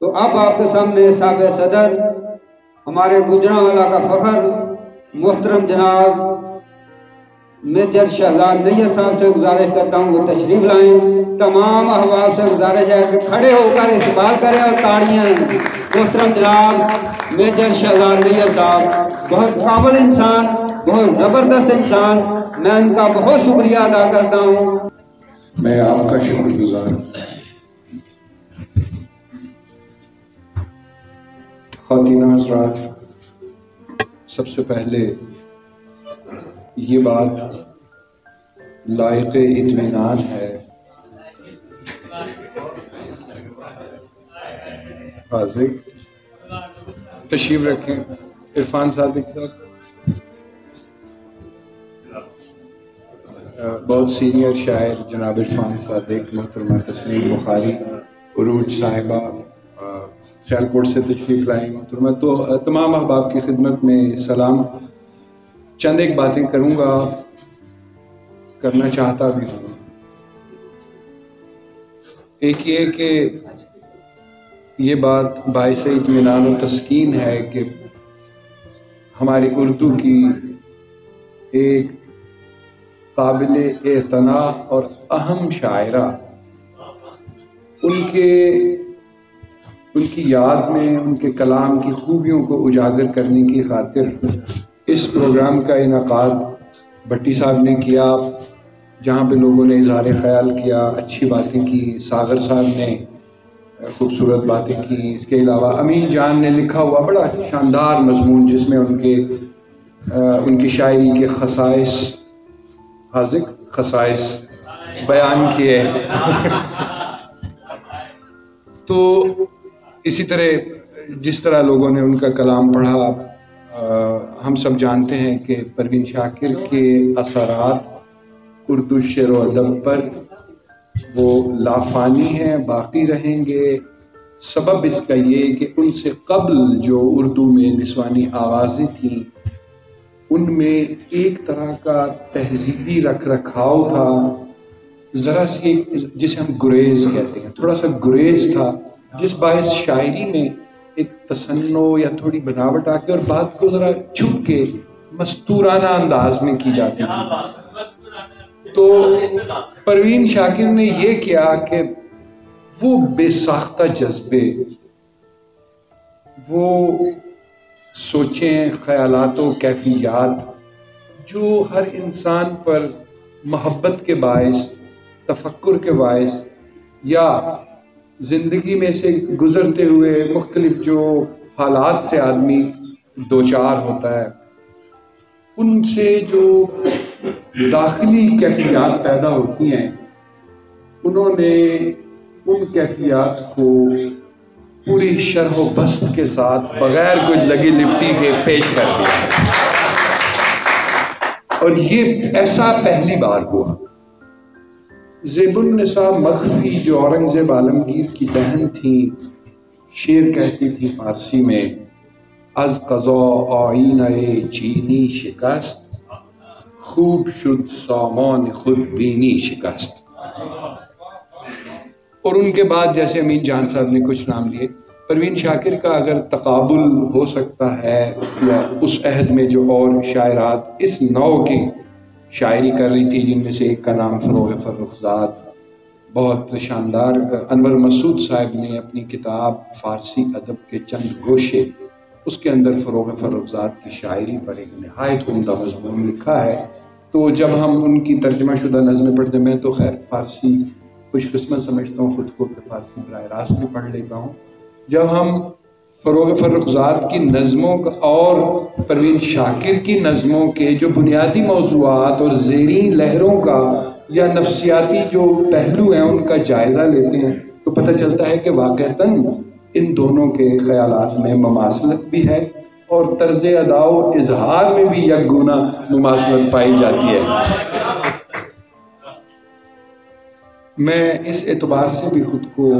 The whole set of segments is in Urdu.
تو اب آپ کے سامنے سابق صدر ہمارے گجرانوالہ کا فخر محترم جناب میجر شہزاد نیت صاحب سے گزارش کرتا ہوں وہ تشریف لائیں. تمام احباب سے گزارش ہے کہ کھڑے ہو کر استقبال کریں اور تاڑیاں. محترم جناب میجر شہزاد نیت صاحب بہت قابل انسان، بہت زبردست انسان، میں ان کا بہت شکریہ ادا کرتا ہوں. میں آپ کا شکر گزار ہوں. خواتین حضرات، سب سے پہلے یہ بات لائق اطمینان ہے حاضر تشریف رکھیں عرفان صادق صاحب، بہت سینئر شاعر جناب عرفان صادق، محترمہ تسلیم بخاری عروج صاحبہ سیالکوٹ سے تشریف لائیں محترمہ. تو تمام احباب کی خدمت میں سلام. چند ایک باتیں کروں گا، کرنا چاہتا بھی ہوں. ایک یہ کہ یہ بات باعث اطمینان و تسکین ہے کہ ہماری اردو کی ایک قابل اعتناء اور اہم شاعرہ ان کی یاد میں ان کے کلام کی خوبیوں کو اجاگر کرنے کی خاطر اس پروگرام کا انعقاد بھٹی صاحب نے کیا، جہاں پہ لوگوں نے اظہار خیال کیا، اچھی باتیں کی. ساغر صاحب نے خوبصورت باتیں کی. اس کے علاوہ امین جان نے لکھا ہوا بڑا شاندار مضمون جس میں ان کی شاعری کے خصائص بیان کیے. تو اسی طرح جس طرح لوگوں نے ان کا کلام پڑھا، ہم سب جانتے ہیں کہ پروین شاکر کے اثرات اردو شعر و ادب پر وہ لافانی ہیں، باقی رہیں گے. سبب اس کا یہ کہ ان سے قبل جو اردو میں نسوانی آوازیں تھیں ان میں ایک طرح کا تہذیبی رکھ رکھاؤ تھا، ذرا سی جسے ہم گریز کہتے ہیں، تھوڑا سا گریز تھا، جس باعث شاعری میں ایک تصنع یا تھوڑی بناوٹ آ کے اور بات کو ذرا چھپ کے مستورانہ انداز میں کی جاتی تھی. تو پروین شاکر نے یہ کیا کہ وہ بے ساختہ جذبے، وہ سوچیں، خیالات و کیفیات جو ہر انسان پر محبت کے باعث، تفکر کے باعث یا زندگی میں سے گزرتے ہوئے مختلف جو حالات سے آدمی دوچار ہوتا ہے، ان سے جو داخلی کیفیات پیدا ہوتی ہیں، انہوں نے ان کیفیات کو پوری شرح و بسط کے ساتھ بغیر کوئی لگی لپٹی کے پیش کر دیا. اور یہ ایسا پہلی بار ہوا. زیب النساء مخفی جو اورنگزیب عالمگیر کی بہن تھی، شعر کہتی تھی فارسی میں، از قضا آئینہ چینی شکست، خوب شد سامان خود بینی شکست. اور ان کے بعد جیسے امین جان صاحب نے کچھ نام لیے، پروین شاکر کا اگر تقابل ہو سکتا ہے یا اس عہد میں جو اور شاعرات اس نوع کی شاعری کر رہی تھی، جن میں سے ایک کا نام فروغ فرخزاد، بہت شاندار. انور مسعود صاحب نے اپنی کتاب فارسی ادب کے چند گوشے، اس کے اندر فروغ فرخزاد کی شاعری پر ایک نہایت عمدہ مضمون لکھا ہے. تو جب ہم ان کی ترجمہ شدہ نظمیں پڑھتے ہیں، میں تو خیر فارسی خوش قسمت سمجھتا ہوں خود کو کہ فارسی براہ راست بھی پڑھ لیتا ہوں. جب ہم فروغ فرخزاد کی نظموں کا اور پروین شاکر کی نظموں کے جو بنیادی موضوعات اور زیریں لہروں کا یا نفسیاتی جو پہلو ہیں ان کا جائزہ لیتے ہیں، تو پتہ چلتا ہے کہ واقعتاً ان دونوں کے خیالات میں مماثلت بھی ہے اور طرز ادا و اظہار میں بھی یکگونا مماثلت پائی جاتی ہے. میں اس اعتبار سے بھی خود کو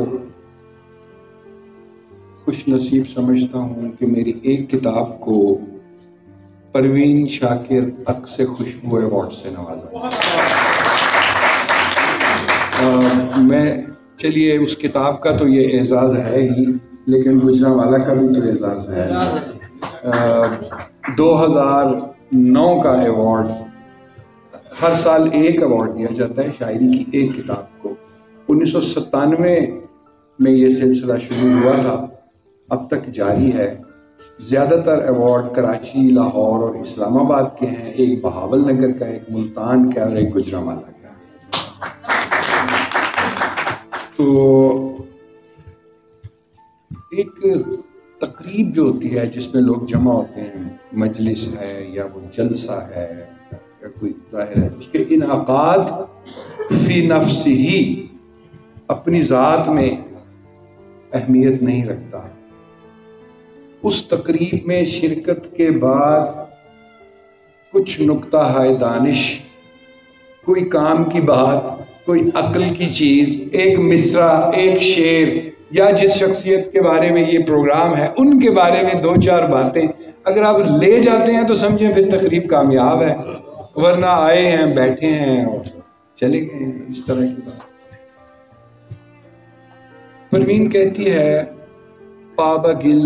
خوش نصیب سمجھتا ہوں کہ میری ایک کتاب کو پروین شاکر عکس خوشبو ایوارڈ سے نوازا. میں چلیے اس کتاب کا تو یہ اعزاز ہے ہی، لیکن گجرانوالہ کا بھی تو اعزاز ہے۔ 2009 کا ایوارڈ، ہر سال ایک ایوارڈ دیا جاتا ہے شاعری کی ایک کتاب کو۔ 1997 میں یہ سلسلہ شروع ہوا تھا، اب تک جاری ہے۔ زیادہ تر ایوارڈ کراچی، لاہور اور اسلام آباد کے ہیں، ایک بہاول نگر کا، ایک ملتان کا اور ایک گجرانوالہ کا۔ تو ایک تقریب جو ہوتی ہے جس میں لوگ جمع ہوتے ہیں، مجلس ہے یا وہ جلسہ ہے یا کوئی ظاہر ہے، اس کے انعقاد فی نفس ہی اپنی ذات میں اہمیت نہیں رکھتا۔ اس تقریب میں شرکت کے بعد کچھ نکتہ ہائے دانش، کوئی کام کی بات، کوئی عقل کی چیز، ایک مصرع، ایک شعر، یا جس شخصیت کے بارے میں یہ پروگرام ہے ان کے بارے میں دو چار باتیں اگر آپ لے جاتے ہیں تو سمجھیں پھر تقریب کامیاب ہے، ورنہ آئے ہیں، بیٹھے ہیں اور چلے گئے ہیں، اس طرح کی بات۔ پروین کہتی ہے پابا گل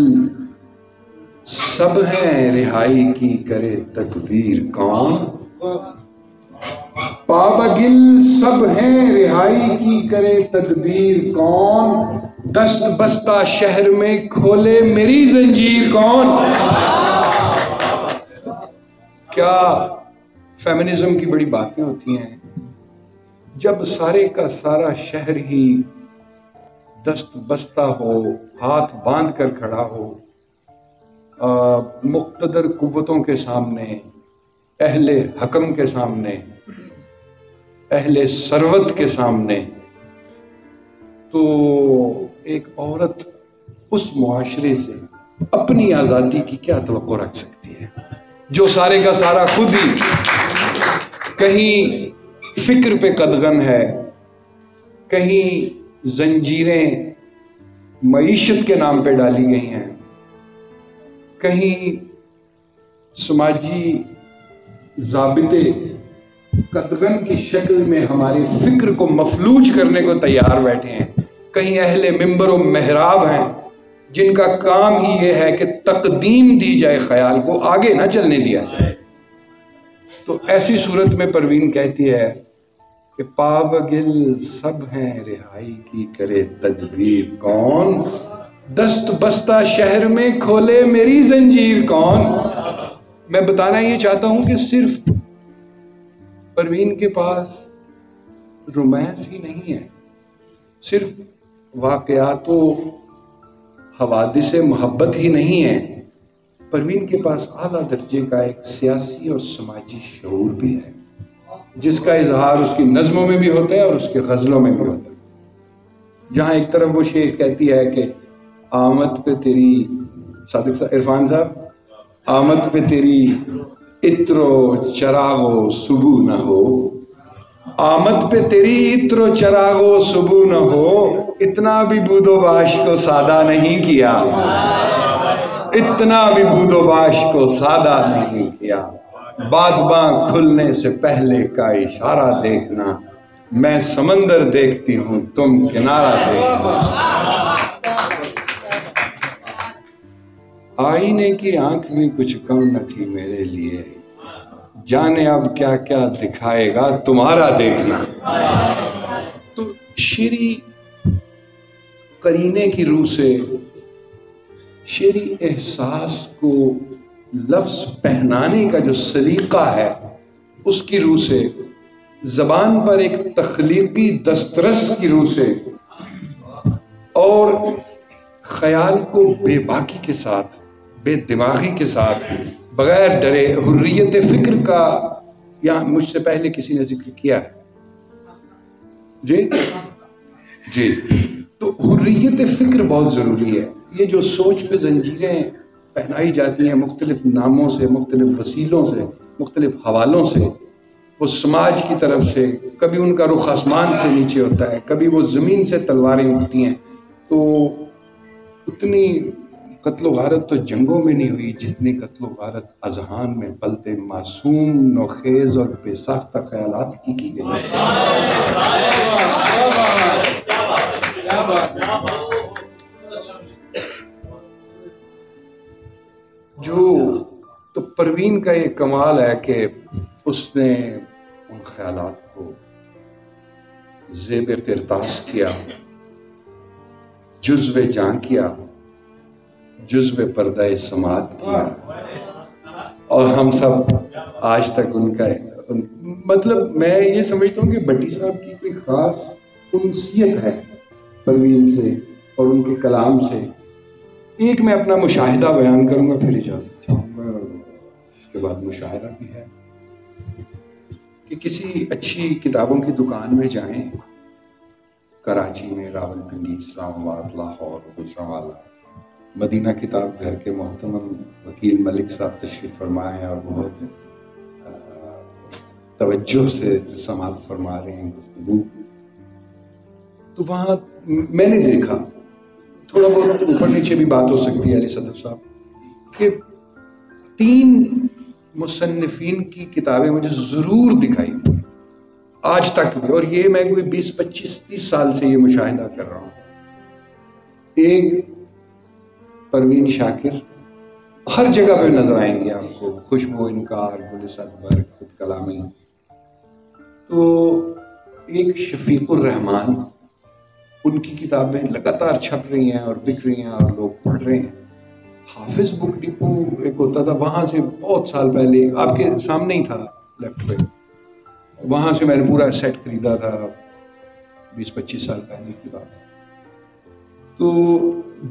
سب ہیں رہائی کی کرے تدبیر کون، پابا گل سب ہیں رہائی کی کرے تدبیر کون، دست بستہ شہر میں کھولے میری زنجیر کون۔ کیا فیمنزم کی بڑی باتیں ہوتی ہیں، جب سارے کا سارا شہر ہی دست بستہ ہو، ہاتھ باندھ کر کھڑا ہو، مقتدر قوتوں کے سامنے، اہل حکم کے سامنے، اہل ثروت کے سامنے، تو ایک عورت اس معاشرے سے اپنی آزادی کی کیا توقع رکھ سکتی ہے جو سارے کا سارا خود ہی کہیں فکر پہ قدغن ہے، کہیں زنجیریں معیشت کے نام پہ ڈالی گئی ہیں، کہیں سماجی ضابطے قدغن کی شکل میں ہماری فکر کو مفلوج کرنے کو تیار بیٹھے ہیں، کہیں اہل منبر و محراب ہیں جن کا کام ہی یہ ہے کہ تقدیم دی جائے، خیال کو آگے نہ چلنے دیا جائے۔ تو ایسی صورت میں پروین کہتی ہے کہ پاب گل سب ہیں رہائی کی کرے تدبیر کون، دست بستہ شہر میں کھولے میری زنجیر کون۔ میں بتانا یہ چاہتا ہوں کہ صرف پروین کے پاس رومانس ہی نہیں ہے، صرف واقعات و حوادث محبت ہی نہیں ہے، پروین کے پاس اعلیٰ درجے کا ایک سیاسی اور سماجی شعور بھی ہے، جس کا اظہار اس کی نظموں میں بھی ہوتا ہے اور اس کے غزلوں میں بھی ہوتا ہے۔ جہاں ایک طرف وہ شعر کہتی ہے کہ آمد پہ تیری، صادق صاحب، عرفان صاحب، آمد پہ تیری عطر و چراغ و صبح نہ ہو، آمد پہ تیری عطر و چراغ و صبح نہ ہو، اتنا بھی بود و باش کو سادہ نہیں کیا، اتنا بھی بود و باش کو سادہ نہیں کیا، بادباں کھلنے سے پہلے کا اشارہ دیکھنا، میں سمندر دیکھتی ہوں تم کنارہ دیکھنا، آئینے کی آنکھ بھی کچھ کم نہ تھی میرے لیے، جانے اب کیا کیا دکھائے گا تمہارا دیکھنا۔ تو شعری قرینے کی روح سے، شعری احساس کو لفظ پہنانے کا جو سلیقہ ہے اس کی روح سے، زبان پر ایک تخلیقی دسترس کی روح سے، اور خیال کو بے باکی کے ساتھ، بے دماغی کے ساتھ، بغیر ڈرے، حریت فکر کا یہاں مجھ سے پہلے کسی نے ذکر کیا ہے، جی تو حریت فکر بہت ضروری ہے۔ یہ جو سوچ پہ زنجیریں پہنائی جاتی ہیں مختلف ناموں سے، مختلف وسیلوں سے، مختلف حوالوں سے، وہ سماج کی طرف سے، کبھی ان کا رخ آسمان سے نیچے ہوتا ہے، کبھی وہ زمین سے تلواریں اٹھتی ہیں، تو اتنی قتل و غارت تو جنگوں میں نہیں ہوئی جتنی قتل و غارت اذہان میں پلتے معصوم، نوخیز اور بے ساختہ خیالات کی گئی۔ تو پروین کا یہ کمال ہے کہ اس نے ان خیالات کو زیب قرطاس کیا، جزو جاں کیا، جزو پردہ سماعت کیا، اور ہم سب آج تک ان کا مطلب میں یہ سمجھتا ہوں کہ بھٹی صاحب کی کوئی خاص انسیت ہے پروین سے اور ان کے کلام سے۔ ایک میں اپنا مشاہدہ بیان کروں گا، پھر اجازت چاہوں گا، اس کے بعد مشاہدہ بھی ہے کہ کسی اچھی کتابوں کی دکان میں جائیں، کراچی میں، راول پنڈی، اسلام آباد، لاہور، گجرانوالہ، مدینہ کتاب گھر کے محترم وکیل ملک صاحب تشریف فرمائے ہیں اور بہت توجہ سے سماعت فرما رہے ہیں گفتگو، تو وہاں میں نے دیکھا، تھوڑا بہت اوپر نیچے بھی بات ہو سکتی ہے علی صدر صاحب، کہ 3 مصنفین کی کتابیں مجھے ضرور دکھائی تھی آج تک بھی، اور یہ میں کوئی 20 25 30 سال سے یہ مشاہدہ کر رہا ہوں۔ ایک پروین شاکر ہر جگہ پہ نظر آئیں گے آپ کو، خوشبو انکار، گل صدبر، خود کلامی۔ تو ایک شفیق الرحمان، ان کی کتابیں لگاتار چھپ رہی ہیں اور بک رہی ہیں اور لوگ پڑھ رہے ہیں۔ حافظ بک ڈپو ایک ہوتا تھا، وہاں سے بہت سال پہلے آپ کے سامنے ہی تھا لیفٹ پہ، وہاں سے میں نے پورا سیٹ خریدا تھا 20 25 سال پہلے کی بات۔ تو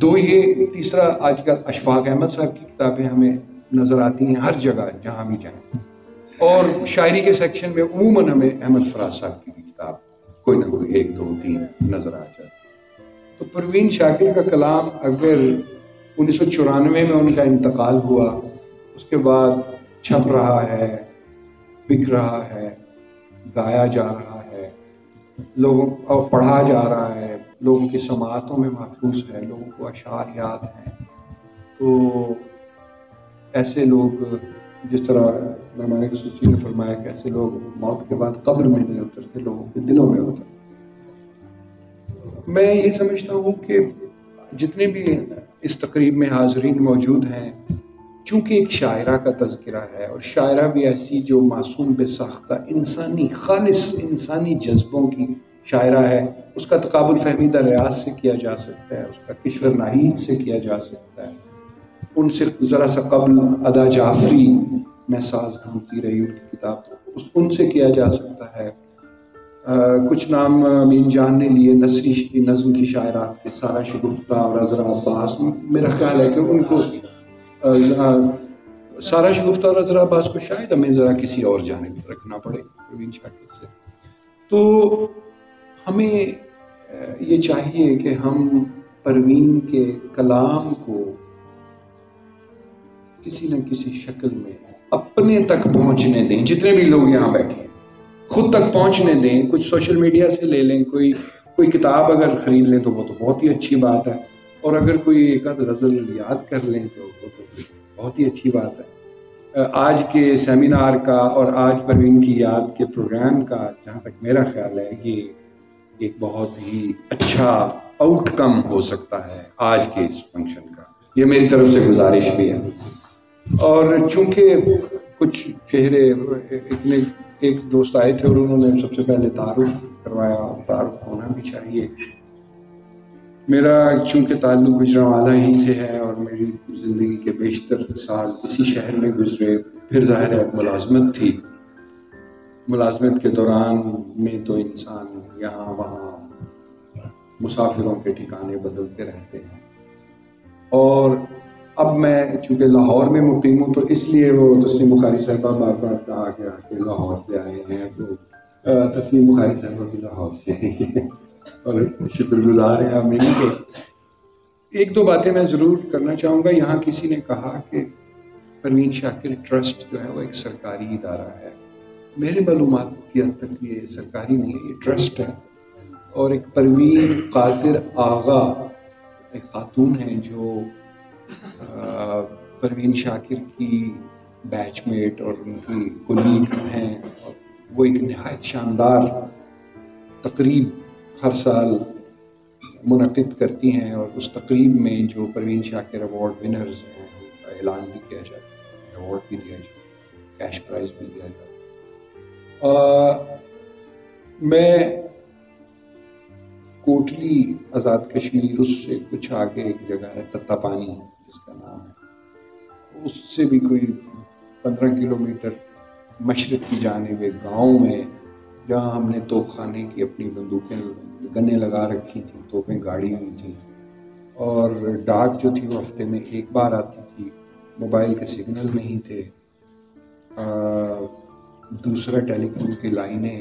2 یہ، تیسرا آج کل اشفاق احمد صاحب کی کتابیں ہمیں نظر آتی ہیں ہر جگہ جہاں بھی جائیں، اور شاعری کے سیکشن میں عموماً ہمیں احمد فراز صاحب کی بھی کتاب کوئی نہ کوئی 1 2 3 نظر آ جاتی۔ تو پروین شاکر کا کلام اگر 1994 میں ان کا انتقال ہوا، اس کے بعد چھپ رہا ہے، بک رہا ہے، گایا جا رہا ہے، لوگوں کو پڑھا جا رہا ہے، لوگوں کی سماعتوں میں محفوظ ہے، لوگوں کو اشعار یاد ہیں، تو ایسے لوگ، جس طرح مالک سوچی نے فرمایا کہ ایسے لوگ موت کے بعد قبر میں نہیں اترتے، لوگوں کے دلوں میں اترتے۔ میں یہ سمجھتا ہوں کہ جتنے بھی اس تقریب میں حاضرین موجود ہیں، چونکہ ایک شاعرہ کا تذکرہ ہے، اور شاعرہ بھی ایسی جو معصوم بے ساختہ انسانی، خالص انسانی جذبوں کی شاعرہ ہے، اس کا تقابل فہمیدہ ریاض سے کیا جا سکتا ہے، اس کا کشور ناہید سے کیا جا سکتا ہے، ان سے ذرا سا قبل ادا جعفری میں ساز ڈھونڈتی رہی، ان کی کتاب ان سے کیا جا سکتا ہے۔ کچھ نام امین جان نے لیے نثری کی نظم کی شاعرات کے، سارا شگفتہ اور عذرا عباس، میرا خیال ہے کہ ان کو سارا شگفتہ اور عذرا عباس کو شاید ہمیں ذرا کسی اور جانب رکھنا پڑے پروین شاکر سے۔ تو ہمیں یہ چاہیے کہ ہم پروین کے کلام کو کسی نہ کسی شکل میں اپنے تک پہنچنے دیں، جتنے بھی لوگ یہاں بیٹھے ہیں خود تک پہنچنے دیں، کچھ سوشل میڈیا سے لے لیں، کوئی کتاب اگر خرید لیں تو وہ تو بہت ہی اچھی بات ہے، اور اگر کوئی ایک آدھ غزل یاد کر لیں تو وہ تو بہت ہی اچھی بات ہے۔ آج کے سیمینار کا اور آج پروین کی یاد کے پروگرام کا جہاں تک میرا خیال ہے، یہ ایک بہت ہی اچھا آؤٹ کم ہو سکتا ہے آج کے اس فنکشن کا، یہ میری طرف سے گزارش بھی ہے۔ اور چونکہ کچھ چہرے، ایک دوست آئے تھے اور انہوں نے سب سے پہلے تعارف کروایا، تعارف ہونا بھی چاہیے۔ میرا چونکہ تعلق گجرانوالہ ہی سے ہے اور میری زندگی کے بیشتر سال اسی شہر میں گزرے، پھر ظاہر ہے ملازمت تھی، ملازمت کے دوران میں تو انسان یہاں وہاں مسافروں کے ٹھکانے بدلتے رہتے ہیں، اور اب میں چونکہ لاہور میں مقیم ہوں تو اس لیے وہ تسنیم بخاری صاحبہ بار بار کہا کہ لاہور سے آئے ہیں، تو تسنیم بخاری صاحبہ بھی لاہور سے آئی ہیں اور شکر گزار ہیں میری کے۔ 1 2 باتیں میں ضرور کرنا چاہوں گا۔ یہاں کسی نے کہا کہ پروین شاکر ٹرسٹ جو ہے وہ ایک سرکاری ادارہ ہے، میرے معلومات کی حد تک یہ سرکاری نہیں ہے، یہ ٹرسٹ ہے، اور ایک پروین قادر آغا ایک خاتون ہیں جو پروین شاکر کی بیچ میٹ اور ان کی کولیگ ہیں، اور وہ ایک نہایت شاندار تقریب ہر سال منعقد کرتی ہیں، اور اس تقریب میں جو پروین شاکر ایوارڈ ونرز ہیں کا اعلان بھی کیا جاتا ہے، ایوارڈ بھی دیا جاتا ہے، کیش پرائز بھی دیا جاتا ہے۔ میں کوٹلی آزاد کشمیر، اس سے کچھ آگے ایک جگہ ہے تتا پانی جس کا نام ہے، اس سے بھی کوئی 15 کلومیٹر مشرق کی جانب ایک گاؤں میں، جہاں ہم نے توپ خانے کی اپنی بندوقیں گنے لگا رکھی تھیں، توپیں گاڑی ہوئی تھیں، اور ڈاک جو تھی وہ ہفتے میں ایک بار آتی تھی، موبائل کے سگنل نہیں تھے، دوسرا ٹیلی فون کی لائنیں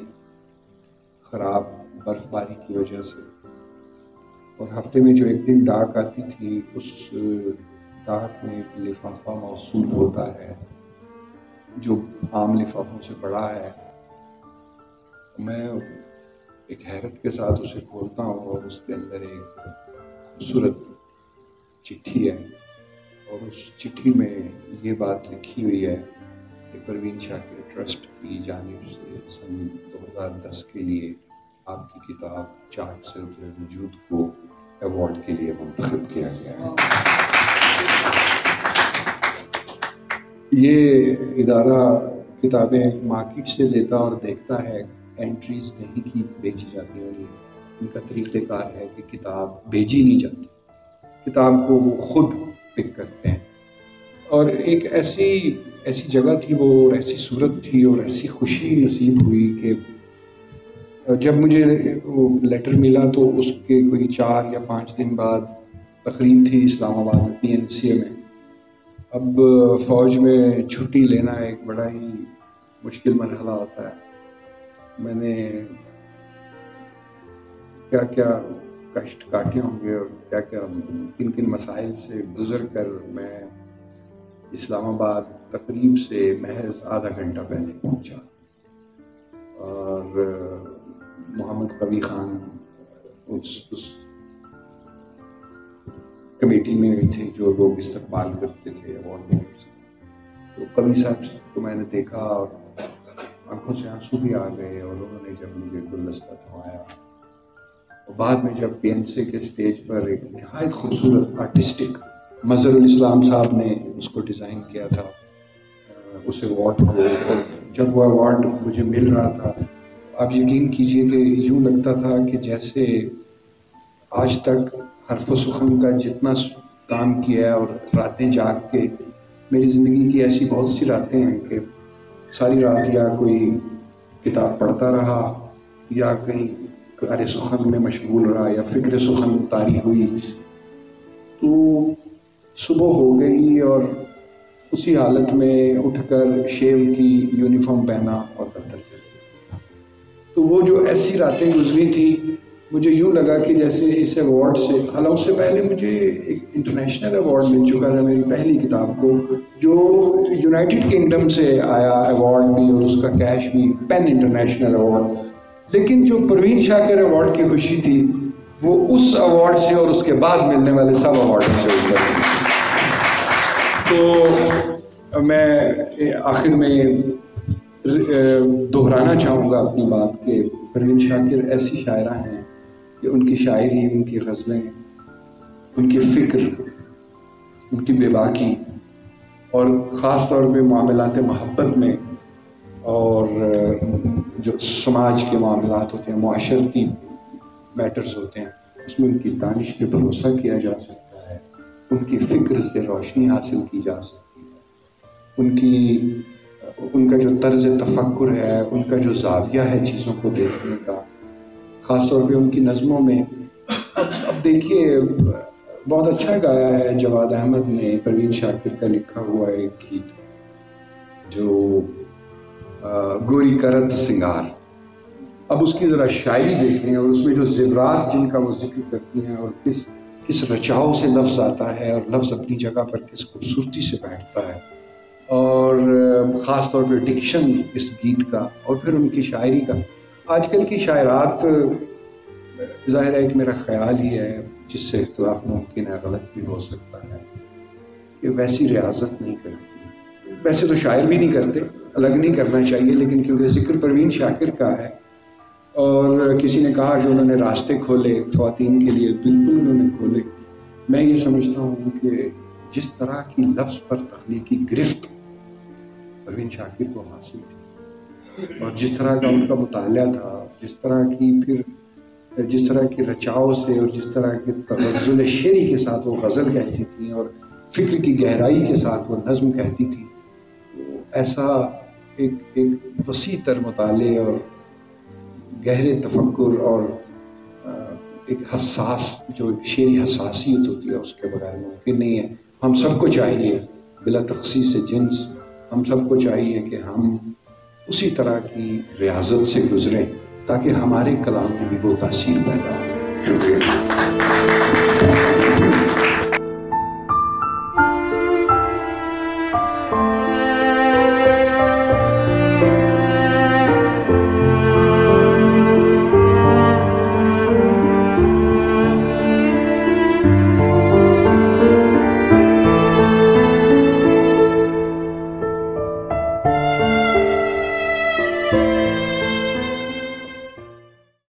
خراب برف باری کی وجہ سے، اور ہفتے میں جو ایک دن ڈاک آتی تھی اس ڈاک میں ایک لفافہ موصول ہوتا ہے جو عام لفافوں سے بڑا ہے۔ میں ایک حیرت کے ساتھ اسے کھولتا ہوں اور اس کے اندر ایک خوبصورت چٹھی ہے، اور اس چٹھی میں یہ بات لکھی ہوئی ہے کہ پروین شاکر ٹرسٹ کی جانب سے سن 2010 کے لیے آپ کی کتاب چاک سے اترے وجود کو ایوارڈ کے لیے منتخب کیا گیا ہے۔ یہ ادارہ کتابیں مارکیٹ سے لیتا اور دیکھتا ہے، انٹریز نہیں کی بیچی جاتی ہیں، ان کا طریقہ کار ہے کہ کتاب بھیجی نہیں جاتی، کتاب کو وہ خود پک کرتے ہیں۔ اور ایک ایسی جگہ تھی وہ، اور ایسی صورت تھی اور ایسی خوشی نصیب ہوئی کہ جب مجھے وہ لیٹر ملا تو اس کے کوئی 4 یا 5 دن بعد تقریب تھی اسلام آباد میں PNCA میں۔ اب فوج میں چھٹی لینا ایک بڑا ہی مشکل مرحلہ ہوتا ہے۔ میں نے کیا کیا کشٹ کاٹے ہوں گے اور کیا کیا کن کن مسائل سے گزر کر میں اسلام آباد تقریب سے محض آدھا گھنٹہ پہلے پہنچا، اور محمد قوی خان اس کمیٹی میں تھے جو لوگ استقبال کرتے تھے ایوارڈ میں، تو قوی صاحب کو میں نے دیکھا اور آنکھوں سے آنسو بھی آ گئے، اور انہوں نے جب مجھے گلدستہ تھمایا، اور بعد میں جب PNCA کے اسٹیج پر ایک نہایت خوبصورت آرٹسٹک مظہر الاسلام صاحب نے اس کو ڈیزائن کیا تھا اس ایوارڈ کو، اور جب وہ ایوارڈ مجھے مل رہا تھا، آپ یقین کیجئے کہ یوں لگتا تھا کہ جیسے آج تک حرف و سخن کا جتنا کام کیا ہے اور راتیں جاگ کے، میری زندگی کی ایسی بہت سی راتیں ہیں کہ ساری رات یا کوئی کتاب پڑھتا رہا یا کہیں قارئ سخن میں مشغول رہا یا فکر سخن طاری ہوئی، تو صبح ہو گئی اور اسی حالت میں اٹھ کر شیو کی یونیفارم پہنا اور دفتر چلے گیا۔ تو وہ جو ایسی راتیں گزری تھیں، مجھے یوں لگا کہ جیسے اس ایوارڈ سے، حالانکہ اس سے پہلے مجھے ایک انٹرنیشنل ایوارڈ مل چکا تھا میری پہلی کتاب کو، جو یونائٹڈ کنگڈم سے آیا ایوارڈ بھی اور اس کا کیش بھی، پین انٹرنیشنل ایوارڈ، لیکن جو پروین شاکر ایوارڈ کی خوشی تھی وہ اس ایوارڈ سے اور اس کے بعد ملنے والے سب ایوارڈ سے اوپر تھی۔ تو میں آخر میں دہرانا چاہوں گا اپنی بات کہ پروین شاکر ایسی شاعرہ ہیں کہ ان کی شاعری، ان کی غزلیں، ان کی فکر، ان کی بے باکی، اور خاص طور پہ معاملات محبت میں اور جو سماج کے معاملات ہوتے ہیں، معاشرتی میٹرز ہوتے ہیں، اس میں ان کی دانش پہ بھروسہ کیا جا سکتا ہے، ان کی فکر سے روشنی حاصل کی جا سکتی ہے، ان کا جو طرز تفکر ہے، ان کا جو زاویہ ہے چیزوں کو دیکھنے کا، خاص طور پہ ان کی نظموں میں۔ اب دیکھیے، بہت اچھا گایا ہے جواد احمد نے پروین شاکر کا لکھا ہوا ایک گیت جو گوری کرت سنگار، اب اس کی ذرا شاعری دیکھیں اور اس میں جو زیورات جن کا وہ ذکر کرتی ہیں اور کس رچاؤ سے لفظ آتا ہے اور لفظ اپنی جگہ پر کس خوبصورتی سے بیٹھتا ہے، اور خاص طور پہ ڈکشن اس گیت کا اور پھر ان کی شاعری کا۔ آج کل کی شاعرات، ظاہر ہے ایک میرا خیال ہی ہے جس سے اختلاف ممکن ہے، غلط بھی ہو سکتا ہے، کہ ویسی ریاضت نہیں کرتی۔ ویسے تو شاعر بھی نہیں کرتے، الگ نہیں کرنا چاہیے، لیکن کیونکہ ذکر پروین شاکر کا ہے اور کسی نے کہا کہ انہوں نے راستے کھولے خواتین کے لیے، بالکل انہوں نے کھولے۔ میں یہ سمجھتا ہوں کہ جس طرح کی لفظ پر تخلیقی گرفت پروین شاکر کو حاصل تھی، اور جس طرح کا ان کا مطالعہ تھا، جس طرح کی رچاؤ سے اور جس طرح کے تغزل شعری کے ساتھ وہ غزل کہتی تھیں اور فکر کی گہرائی کے ساتھ وہ نظم کہتی تھی، ایسا ایک وسیع تر مطالعے اور گہرے تفکر اور ایک حساس جو شعری حساسیت ہوتی ہے اس کے بغیر ممکن نہیں ہے۔ ہم سب کو چاہیے بلا تخصیص جنس، ہم سب کو چاہیے کہ ہم اسی طرح کی ریاضت سے گزریں تاکہ ہمارے کلام میں بھی وہ تاثیر پیدا ہو۔ شکریہ۔